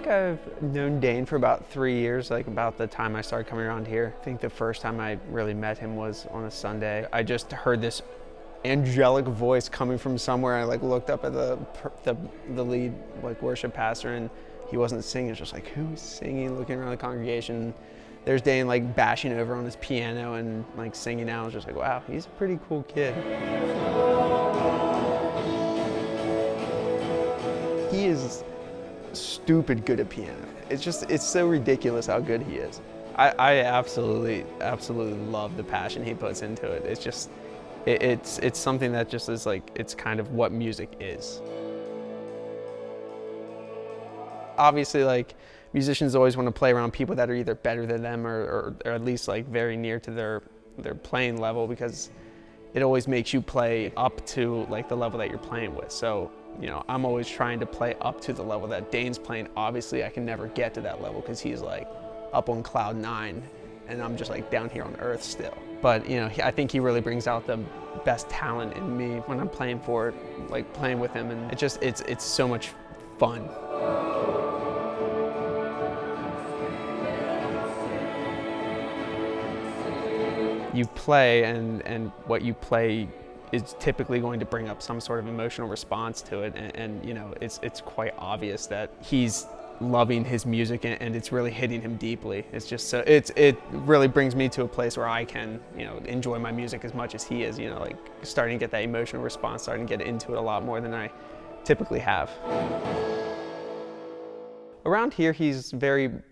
think I've known Dane for about 3 years, like about the time I started coming around here. I think the first time I really met him was on a Sunday. I just heard this angelic voice coming from somewhere. I like looked up at the lead like worship pastor, and he wasn't singing. It's just like, who's singing? Looking around the congregation, there's Dane like bashing over on his piano and like singing out. I was just like, wow, he's a pretty cool kid. He is stupid good at piano. It's so ridiculous how good he is. I absolutely love the passion he puts into it. It's just, it's something that just is like, it's kind of what music is. Obviously, like, musicians always want to play around people that are either better than them or at least like very near to their playing level, because it always makes you play up to like the level that you're playing with. So, you know, I'm always trying to play up to the level that Dane's playing. Obviously, I can never get to that level because he's like up on cloud 9 and I'm just like down here on earth still. But, you know, I think he really brings out the best talent in me when I'm playing playing with him, and it's so much fun. You play, and what you play is typically going to bring up some sort of emotional response to it, and you know, it's quite obvious that he's loving his music and it's really hitting him deeply. It's just so it really brings me to a place where I can, you know, enjoy my music as much as he is, you know, like starting to get that emotional response, starting to get into it a lot more than I typically have. Around here, he's kind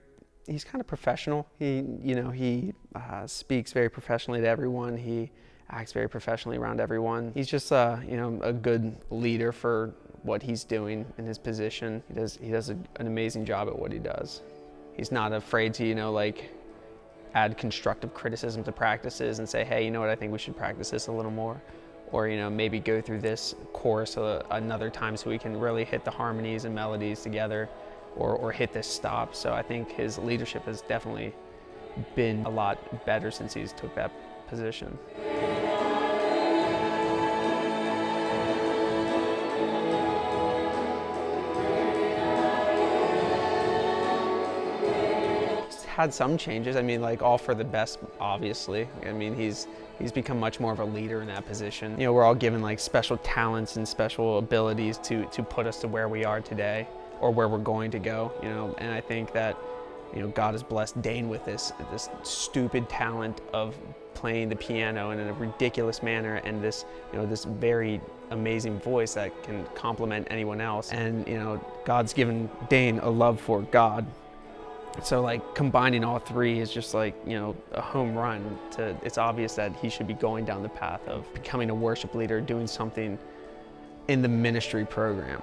of professional. He speaks very professionally to everyone. He acts very professionally around everyone. He's just a good leader for what he's doing in his position. He does an amazing job at what he does. He's not afraid to, add constructive criticism to practices and say, hey, you know what, I think we should practice this a little more. Or, maybe go through this chorus another time so we can really hit the harmonies and melodies together. Or hit this stop. So I think his leadership has definitely been a lot better since he's took that position. He's had some changes. I mean, like, all for the best, obviously. I mean, he's become much more of a leader in that position. You know, we're all given like special talents and special abilities to put us to where we are today, or where we're going to go, and I think that, God has blessed Dane with this stupid talent of playing the piano in a ridiculous manner, and this very amazing voice that can complement anyone else. And, God's given Dane a love for God. So like combining all three is just like, a home run. It's obvious that he should be going down the path of becoming a worship leader, doing something in the ministry program.